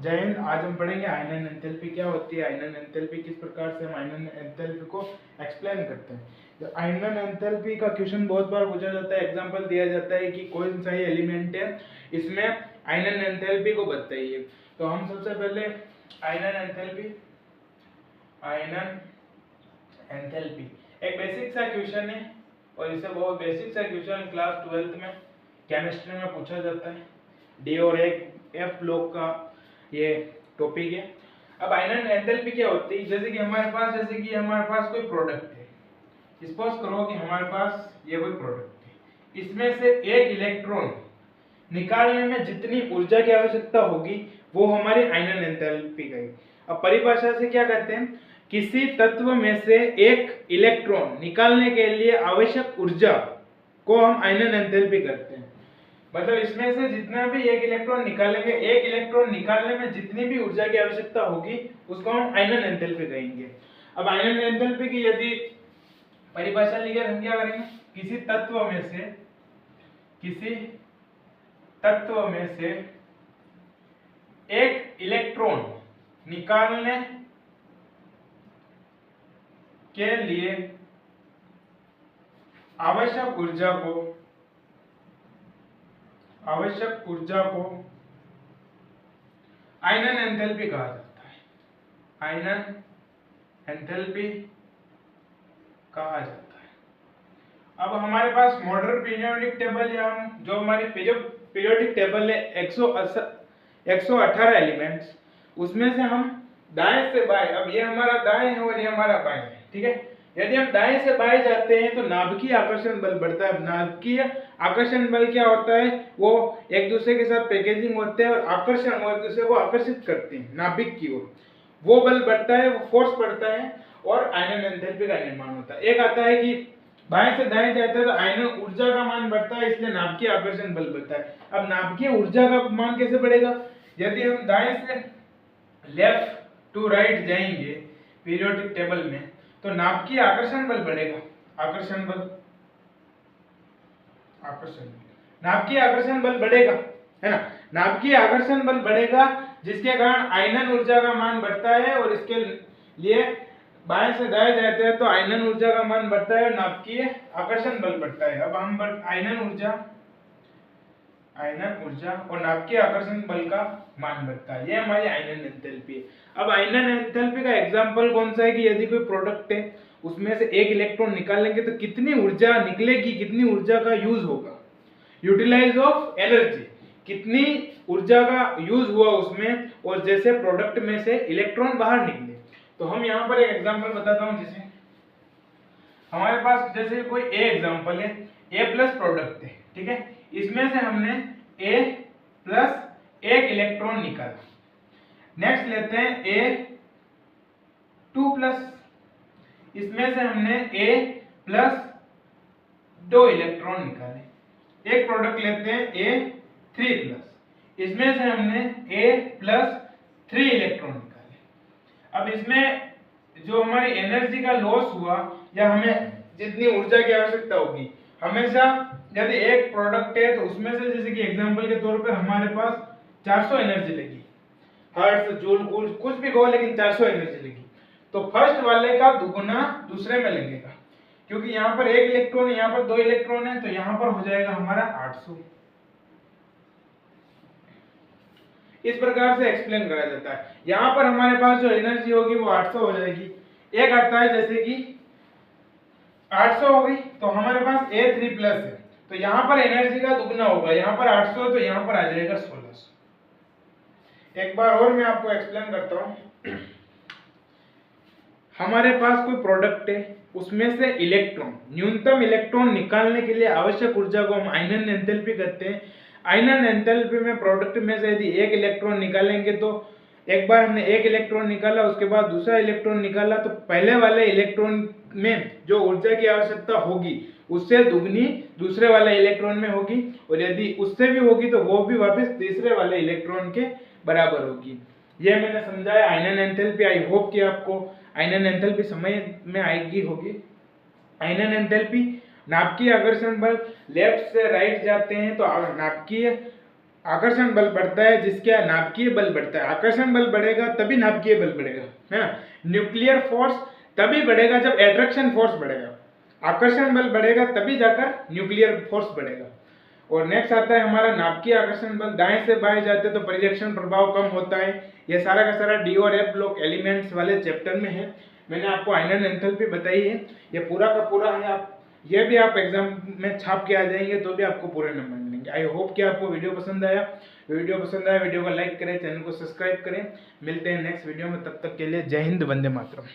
जय हिंद। आज हम पढ़ेंगे आयनन एंथैल्पी क्या होती है, आयनन एंथैल्पी किस प्रकार से हम आयनन एंथैल्पी को एक्सप्लेन करते हैं। तो आयनन एंथैल्पी का क्वेश्चन बहुत बार पूछा जाता है, एग्जांपल दिया जाता है कि कौन सा ही एलिमेंट है इसमें आयनन एंथैल्पी को बताइए। तो हम सबसे पहले आयनन एंथैल्पी एक बेसिक सा क्वेश्चन है और इसे बहुत बेसिक सा क्वेश्चन क्लास 12th में केमिस्ट्री में पूछा जाता है। डी और एफ ब्लॉक का ये टॉपिक है। अब आयनन एंथैल्पी क्या होती है, जैसे कि हमारे पास कोई प्रोडक्ट है। सपोज करो कि हमारे पास ये कोई प्रोडक्ट है, इसमें से एक इलेक्ट्रॉन निकालने में जितनी ऊर्जा की आवश्यकता होगी वो हमारी आयनन एंथैल्पी का है। अब परिभाषा से क्या कहते हैं, किसी तत्व में से एक इलेक्ट्रॉन निकालने के लिए आवश्यक ऊर्जा को हम आयनन एंथैल्पी कहते हैं। मतलब इसमें से जितना भी एक इलेक्ट्रॉन निकालेंगे, एक इलेक्ट्रॉन निकालने में जितनी भी ऊर्जा की आवश्यकता होगी उसको हम आयनन एंथैल्पी कहेंगे। अब आयनन एंथैल्पी की यदि परिभाषा लिखे हम क्या करेंगे, किसी तत्व में से एक इलेक्ट्रॉन निकालने के लिए आवश्यक ऊर्जा को आयनन एंथैल्पी कहा जाता है। आयनन एंथैल्पी कहा जाता है। अब हमारे पास मॉडर्न पीरियोडिक टेबल या जो हमारी पीरियोडिक टेबल है 118 एलिमेंट्स, उसमें से हम दाएं से बाएं, अब ये हमारा दाएं है और ये हमारा बाएं है, ठीक है। यदि हम दाएं से बाएं जाते हैं तो नाभिकीय आकर्षण बल बढ़ता है। नाभिकीय आकर्षण बल क्या होता है, वो एक दूसरे के साथ पैकेजिंग होते हैं और आकर्षण वो एक दूसरे को आकर्षित करते हैं नाभिक की ओर। वो बल बढ़ता है, वो फोर्स बढ़ता है और आयनन एंथैल्पी का निर्माण होता है। एक आता है कि बाएं से दाएं जाता है तो आयनन ऊर्जा का मान बढ़ता है, इसलिए नाभिकीय आकर्षण बल बढ़ता है। अब नाभिकीय ऊर्जा का मान कैसे बढ़ेगा, यदि हम दाएं से लेफ्ट टू राइट जाएंगे पीरियोडिक टेबल में तो नाभिकीय आकर्षण बल बढ़ेगा। नाभिकीय आकर्षण बल बढ़ेगा, है ना। नाभिकीय आकर्षण बल बढ़ेगा जिसके कारण आयनन ऊर्जा का मान बढ़ता है और इसके लिए बाएं से दाएं जाते हैं तो आयनन ऊर्जा का मान बढ़ता है और नाभिकीय आकर्षण बल बढ़ता है। अब हम आयनन ऊर्जा और नाभिकीय आकर्षण बल का मान बढ़ता है, ये हमारी आयनन एंथैल्पी है। अब आयनन एंथैल्पी का एग्जांपल कौन सा है कि यदि कोई प्रोडक्ट है उसमें से एक इलेक्ट्रॉन निकालेंगे तो कितनी ऊर्जा निकलेगी, कितनी ऊर्जा का यूज होगा, यूटिलाइज ऑफ एनर्जी, कितनी ऊर्जा का यूज हुआ उसमें, और जैसे प्रोडक्ट में से इलेक्ट्रॉन बाहर निकले। तो हम यहाँ पर एक एग्जांपल बताता हूँ। जैसे हमारे पास जैसे कोई ए एग्जांपल है, ए प्लस प्रोडक्ट है, ठीक है। इसमें से हमने ए प्लस एक इलेक्ट्रॉन निकाला। नेक्स्ट लेते हैं ए टू प्लस, इसमें से हमने ए प्लस दो इलेक्ट्रॉन निकाले। एक प्रोडक्ट लेते हैं ए थ्री प्लस, इसमें से हमने ए प्लस थ्री इलेक्ट्रॉन निकाले। अब इसमें जो हमारी एनर्जी का लॉस हुआ या हमें जितनी ऊर्जा की आवश्यकता होगी, हमेशा यदि एक प्रोडक्ट है तो उसमें से जैसे कि एग्जांपल के तौर पर हमारे पास 400 एनर्जी लगी, हर्ट्ज जूल कुछ भी कहो, लेकिन 400 एनर्जी लगी, तो फर्स्ट वाले का दुगुना दूसरे में लगेगा, क्योंकि यहाँ पर एक इलेक्ट्रॉन है, यहाँ पर दो इलेक्ट्रॉन है, तो यहाँ पर हो जाएगा हमारा 800। इस प्रकार से एक्सप्लेन करा जाता है। यहाँ पर हमारे पास जो एनर्जी होगी वो 800 हो जाएगी। एक आता है जैसे कि 800 हो गई तो हमारे पास A3 प्लस है, तो यहाँ पर एनर्जी का दुगना होगा, यहाँ पर 800 तो यहाँ पर आ जाएगा 1600। एक बार और मैं आपको एक्सप्लेन करता हूँ। हमारे पास कोई प्रोडक्ट है, उसमें से इलेक्ट्रॉन, न्यूनतम इलेक्ट्रॉन निकालने के लिए आवश्यक ऊर्जा को हम आयनन एंथैल्पी कहते हैं। आयनन एंथैल्पी में प्रोडक्ट में से यदि एक इलेक्ट्रॉन निकालेंगे तो एक बार हमने एक इलेक्ट्रॉन निकाला, उसके बाद दूसरा इलेक्ट्रॉन निकाला, तो पहले वाले इलेक्ट्रॉन में जो ऊर्जा की आवश्यकता होगी उससे दुगनी दूसरे वाले इलेक्ट्रॉन में होगी, और यदि उससे भी होगी तो वो भी वापस तीसरे वाले इलेक्ट्रॉन के बराबर होगी। ये मैंने समझाया आयनन एंथैल्पी। आई होप कि आपको आयनन एंथैल्पी समझ में आएगी होगी। आयनन एंथैल्पी नाभिकीय आकर्षण बल, लेफ्ट से राइट जाते हैं तो नाभिकीय आकर्षण बल बढ़ता है जिसके नाभिकीय बल बढ़ता है। आकर्षण बल बढ़ेगा तभी नाभिकीय बल बढ़ेगा, है ना। न्यूक्लियर फोर्स तभी बढ़ेगा जब एट्रैक्शन फोर्स बढ़ेगा। आकर्षण बल बढ़ेगा तभी जाकर न्यूक्लियर फोर्स बढ़ेगा। और नेक्स्ट आता है हमारा नाभिकीय आकर्षण बल। दाएं से बाएं जाते तो परिरक्षण प्रभाव कम होता है। ये सारा का सारा डी और एफ ब्लॉक एलिमेंट्स वाले चैप्टर में है। मैंने आपको आयनन एंथैल्पी बताई है, ये पूरा का पूरा है। आप ये भी आप एग्जाम में छाप के आ जाएंगे तो भी आपको पूरे नंबर मिलेंगे। आई होप कि आपको वीडियो पसंद आया। वीडियो पसंद आया वीडियो को लाइक करें, चैनल को सब्सक्राइब करें। मिलते हैं नेक्स्ट वीडियो में, तब तक के लिए जय हिंद, वंदे मातरम।